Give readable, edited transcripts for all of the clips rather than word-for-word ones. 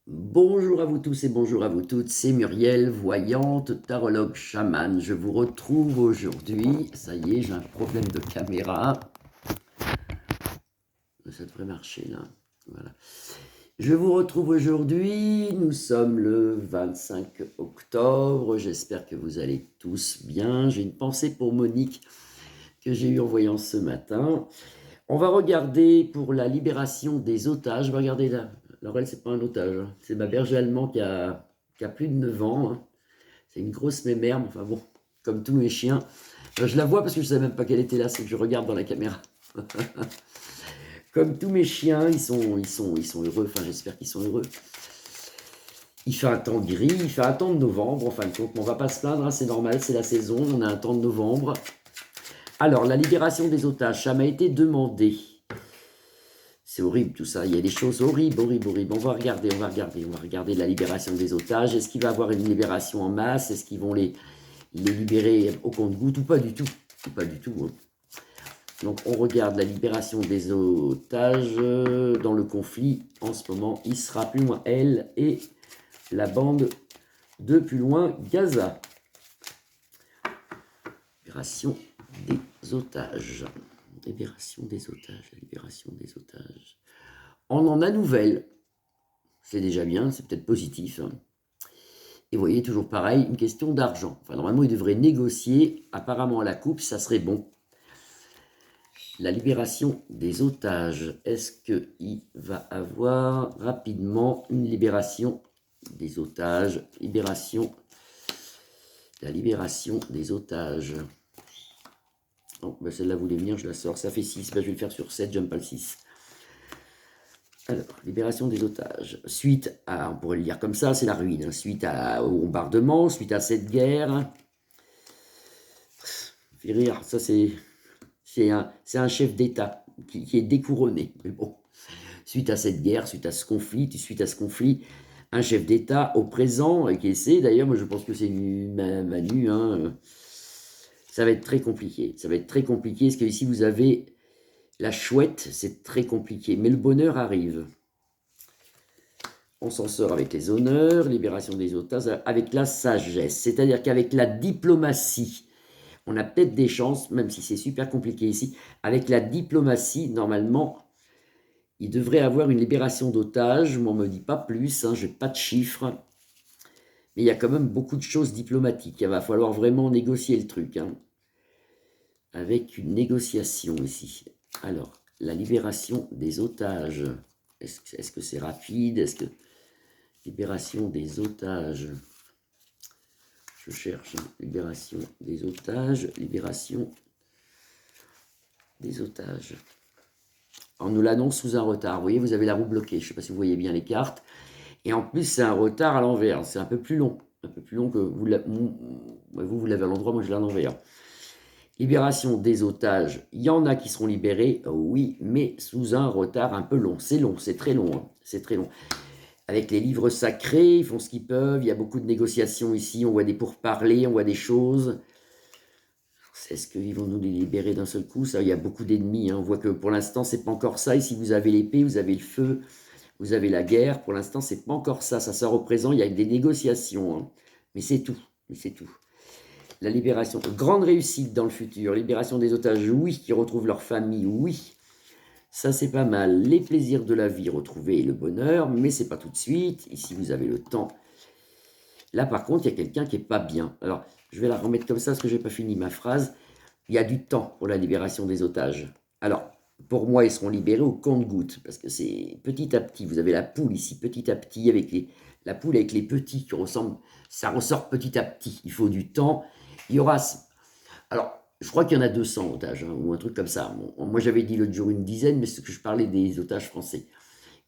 Bonjour à vous tous et bonjour à vous toutes, c'est Muriel, voyante, tarologue, chamane. Je vous retrouve aujourd'hui, ça y est, j'ai un problème de caméra. Ça devrait marcher là, voilà. Je vous retrouve aujourd'hui, nous sommes le 25 octobre, j'espère que vous allez tous bien. J'ai une pensée pour Monique que j'ai eue en voyant ce matin. On va regarder pour la libération des otages. On va regarder là. Alors elle, c'est pas un otage, hein. C'est ma berger allemand qui a plus de 9 ans, hein. C'est une grosse mémère, mais enfin bon, comme tous mes chiens. Je la vois parce que je ne savais même pas qu'elle était là, c'est que je regarde dans la caméra. Comme tous mes chiens, ils sont heureux, enfin j'espère qu'ils sont heureux. Il fait un temps gris, il fait un temps de novembre, en fin de compte, mais on va pas se plaindre, hein, c'est normal, c'est la saison, on a un temps de novembre. Alors, la libération des otages, ça m'a été demandé. C'est horrible tout ça, il y a des choses horribles, horribles, horribles. On va regarder la libération des otages. Est-ce qu'il va y avoir une libération en masse? Est-ce qu'ils vont les libérer au compte-gouttes ou pas du tout? Pas du tout, hein. Donc on regarde la libération des otages dans le conflit. En ce moment, il sera plus loin, elle et la bande de plus loin, Gaza. Libération des otages. Libération des otages, libération des otages. On en a nouvelle. C'est déjà bien, c'est peut-être positif, hein. Et vous voyez, toujours pareil, une question d'argent. Enfin, normalement, il devrait négocier. Apparemment, à la coupe, ça serait bon. La libération des otages. Est-ce qu'il va avoir rapidement une libération des otages? La libération des otages. Oh, ben celle-là voulait venir, je la sors. Ça fait 6. Ben, je vais le faire sur 7, j'aime pas le 6. Alors, libération des otages. Suite à, on pourrait le lire comme ça, c'est la ruine. Hein. Suite au bombardement, suite à cette guerre. Fait rire, ça c'est un chef d'État qui est découronné. Mais bon, suite à cette guerre, suite à ce conflit, un chef d'État au présent qui essaie, d'ailleurs, moi je pense que c'est Manu, hein, ça va être très compliqué. Ça va être très compliqué, parce que ici vous avez la chouette, c'est très compliqué, mais le bonheur arrive. On s'en sort avec les honneurs, libération des otages, avec la sagesse, c'est-à-dire qu'avec la diplomatie, on a peut-être des chances, même si c'est super compliqué ici, avec la diplomatie, normalement, il devrait avoir une libération d'otages, mais on ne me dit pas plus, hein, je n'ai pas de chiffres, mais il y a quand même beaucoup de choses diplomatiques, il va falloir vraiment négocier le truc, hein, avec une négociation ici. Alors, la libération des otages, est-ce que c'est rapide? Est-ce que libération des otages, je cherche, hein, libération des otages, libération des otages. On nous l'annonce sous un retard. Vous voyez, vous avez la roue bloquée. Je ne sais pas si vous voyez bien les cartes. Et en plus, c'est un retard à l'envers. C'est un peu plus long. Un peu plus long que vous l'avez à l'endroit, moi je l'ai à l'envers. Libération des otages. Il y en a qui seront libérés, oui, mais sous un retard un peu long. C'est long, c'est très long, hein. C'est très long. Avec les livres sacrés, ils font ce qu'ils peuvent. Il y a beaucoup de négociations ici. On voit des pourparlers, on voit des choses. Est-ce qu'ils vont nous les libérer d'un seul coup? Ça, il y a beaucoup d'ennemis, hein. On voit que pour l'instant, c'est pas encore ça. Ici, vous avez l'épée, vous avez le feu, vous avez la guerre. Pour l'instant, c'est pas encore ça. Ça sort au présent. Il y a des négociations, hein. Mais c'est tout. Mais c'est tout. La libération, grande réussite dans le futur. Libération des otages, oui. Qui retrouvent leur famille, oui. Ça, c'est pas mal. Les plaisirs de la vie retrouvés et le bonheur, mais c'est pas tout de suite. Ici, vous avez le temps. Là, par contre, il y a quelqu'un qui est pas bien. Alors, je vais la remettre comme ça parce que j'ai pas fini ma phrase. Il y a du temps pour la libération des otages. Alors, pour moi, ils seront libérés au compte-gouttes, parce que c'est petit à petit. Vous avez la poule ici, petit à petit, avec la poule avec les petits qui ressemblent. Ça ressort petit à petit. Il faut du temps. Il y aura. Alors, je crois qu'il y en a 200 otages, hein, ou un truc comme ça. Bon, moi, j'avais dit l'autre jour une dizaine, mais c'est que je parlais des otages français.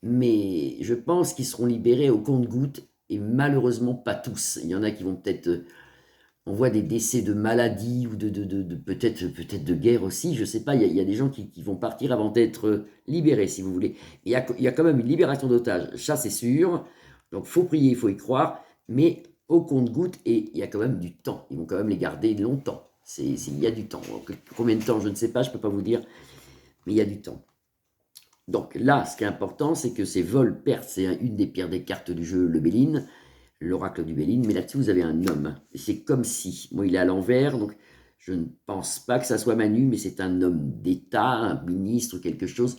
Mais je pense qu'ils seront libérés au compte-gouttes, et malheureusement pas tous. Il y en a qui vont peut-être on voit des décès de maladies ou peut-être de guerre aussi, je ne sais pas, il y a des gens qui vont partir avant d'être libérés, si vous voulez. Il y a quand même une libération d'otages, ça c'est sûr, donc il faut prier, il faut y croire, mais au compte-gouttes, et il y a quand même du temps, ils vont quand même les garder longtemps, il y a du temps. Donc, combien de temps, je ne sais pas, je ne peux pas vous dire, mais il y a du temps. Donc là, ce qui est important, c'est que c'est vol, perte, c'est une des pierres des cartes du jeu, le Béline, l'oracle du Béline, mais là-dessus, vous avez un homme. Et c'est comme si, moi, il est à l'envers, donc je ne pense pas que ça soit Manu, mais c'est un homme d'État, un ministre, quelque chose,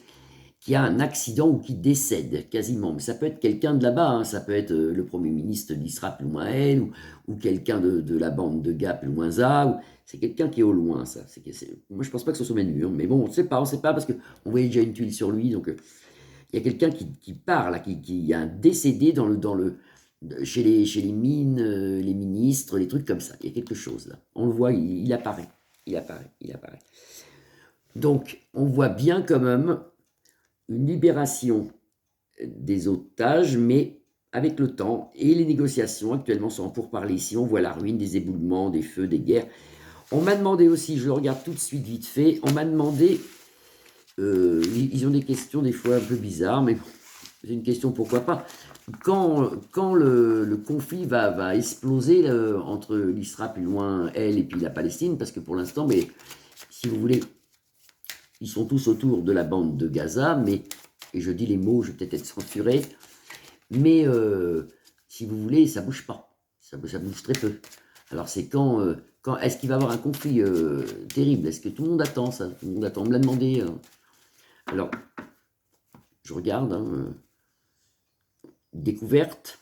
qui a un accident ou qui décède quasiment. Mais ça peut être quelqu'un de là-bas, hein. Ça peut être le Premier ministre d'Isra plus loin elle, ou quelqu'un de la bande de Ga plus loin ça, c'est quelqu'un qui est au loin, ça. Moi, je pense pas que ce soit Manu, hein. Mais bon, on ne sait pas, parce qu'on voyait déjà une tuile sur lui, donc il y a quelqu'un qui part, là, qui a un décédé chez les mines, les ministres, les trucs comme ça. Il y a quelque chose, là. On le voit, il apparaît. Il apparaît, il apparaît. Donc, on voit bien quand même une libération des otages, mais avec le temps, et les négociations actuellement sont en pourparlers. Ici, on voit la ruine, des éboulements, des feux, des guerres. On m'a demandé aussi, je le regarde tout de suite vite fait, on m'a demandé, ils ont des questions des fois un peu bizarres, mais bon, c'est une question pourquoi pas. Quand le conflit va exploser entre l'Israël plus loin, elle, et puis la Palestine, parce que pour l'instant, mais si vous voulez, ils sont tous autour de la bande de Gaza, mais, et je dis les mots, je vais peut-être être censuré, mais si vous voulez, ça bouge pas. Ça bouge très peu. Alors c'est quand est-ce qu'il va y avoir un conflit terrible? Est-ce que tout le monde attend ça? Tout le monde attend. On me l'a demandé. Alors, je regarde. Hein, découverte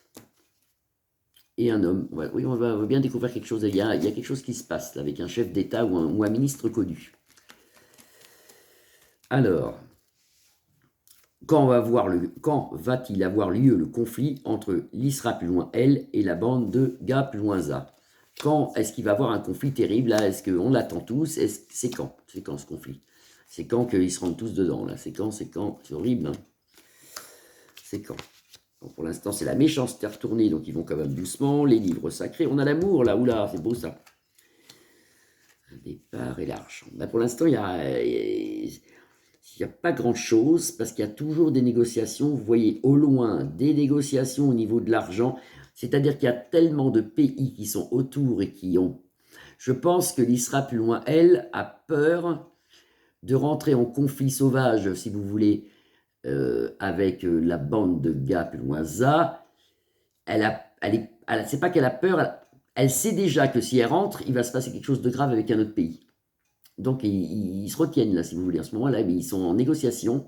et un homme. Ouais, oui, on va bien découvrir quelque chose. Il y a quelque chose qui se passe là, avec un chef d'État ou un ministre connu. Alors, quand va-t-il avoir lieu le conflit entre l'Isra plus loin elle et la bande de Ga plus loin za? Quand est-ce qu'il va y avoir un conflit terrible là? Est-ce qu'on l'attend tous? C'est quand? C'est quand ce conflit? C'est quand qu'ils se rendent tous dedans là? C'est quand? C'est quand? C'est horrible. Hein, c'est quand? Donc pour l'instant, c'est la méchanceté retournée, donc ils vont quand même doucement. Les livres sacrés, on a l'amour là, oula, c'est beau ça. Un départ et l'argent. Ben pour l'instant, il n'y a pas grand-chose, parce qu'il y a toujours des négociations. Vous voyez au loin des négociations au niveau de l'argent, c'est-à-dire qu'il y a tellement de pays qui sont autour et qui ont... Je pense que l'Isra plus loin, elle, a peur de rentrer en conflit sauvage, si vous voulez, avec la bande de Ga plus loin ça. C'est pas qu'elle a peur, elle sait déjà que si elle rentre, il va se passer quelque chose de grave avec un autre pays. Donc ils se retiennent là, si vous voulez, en ce moment-là, mais ils sont en négociation,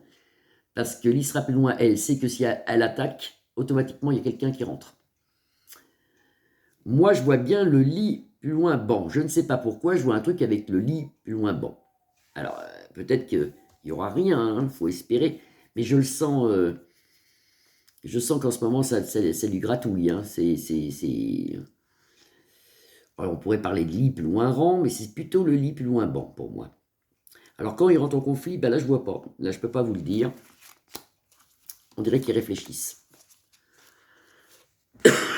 parce que l'Israël plus loin, elle sait que si elle attaque, automatiquement, il y a quelqu'un qui rentre. Moi, je vois bien le lit plus loin banc. Je ne sais pas pourquoi, je vois un truc avec le lit plus loin banc. Alors, peut-être qu'il n'y aura rien, il faut espérer, mais je le sens... je sens qu'en ce moment, c'est du gratouille. Hein. Alors, on pourrait parler de lit plus loin rang, mais c'est plutôt le lit plus loin banc pour moi. Alors, quand ils rentrent en conflit, ben là, je ne vois pas. Là, je ne peux pas vous le dire. On dirait qu'ils réfléchissent.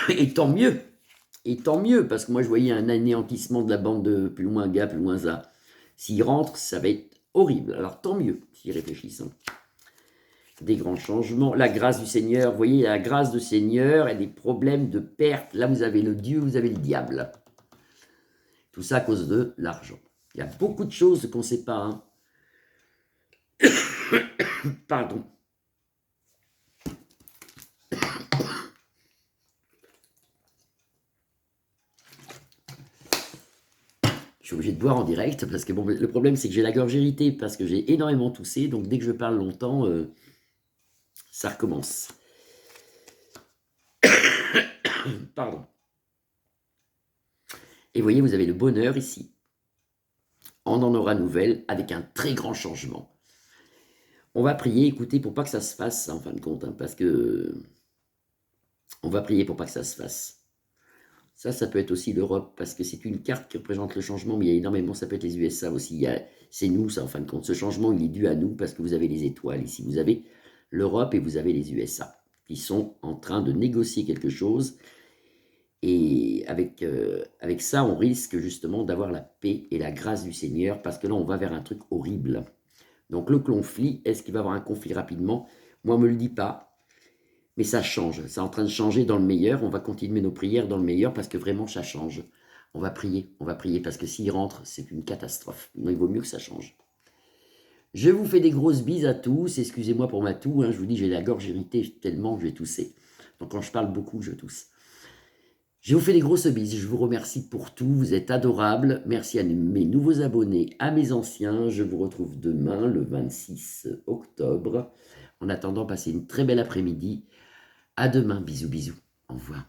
Et tant mieux. Et tant mieux, parce que moi, je voyais un anéantissement de la bande de plus loin Ga, plus loin za. S'ils rentrent, ça va être horrible. Alors, tant mieux s'ils réfléchissent. Hein. Des grands changements. La grâce du Seigneur, vous voyez, la grâce du Seigneur et des problèmes de perte. Là, vous avez le Dieu, vous avez le diable. Tout ça à cause de l'argent. Il y a beaucoup de choses qu'on ne sait pas. Hein. Pardon. Je suis obligé de boire en direct parce que bon, le problème c'est que j'ai la gorge irritée parce que j'ai énormément toussé. Donc dès que je parle longtemps, ça recommence. Pardon. Et vous voyez, vous avez le bonheur ici. On en aura nouvelle avec un très grand changement. On va prier, écoutez, pour pas que ça se fasse, en fin de compte, hein, parce que on va prier pour pas que ça se fasse. Ça peut être aussi l'Europe, parce que c'est une carte qui représente le changement, mais il y a énormément, ça peut être les USA aussi. C'est nous, ça, en fin de compte. Ce changement, il est dû à nous, parce que vous avez les étoiles ici. Vous avez l'Europe et vous avez les USA, qui sont en train de négocier quelque chose. Et avec ça, on risque justement d'avoir la paix et la grâce du Seigneur, parce que là, on va vers un truc horrible. Donc le conflit, est-ce qu'il va y avoir un conflit rapidement? Moi, on ne me le dit pas, mais ça change. C'est en train de changer dans le meilleur. On va continuer nos prières dans le meilleur, parce que vraiment, ça change. On va prier, parce que s'il rentre, c'est une catastrophe. Donc, il vaut mieux que ça change. Je vous fais des grosses bises à tous. Excusez-moi pour ma toux. Hein, je vous dis, j'ai la gorge irritée tellement que je vais tousser. Donc quand je parle beaucoup, je tousse. Je vous fais des grosses bises. Je vous remercie pour tout. Vous êtes adorables. Merci à mes nouveaux abonnés, à mes anciens. Je vous retrouve demain, le 26 octobre. En attendant, passez une très belle après-midi. À demain. Bisous, bisous. Au revoir.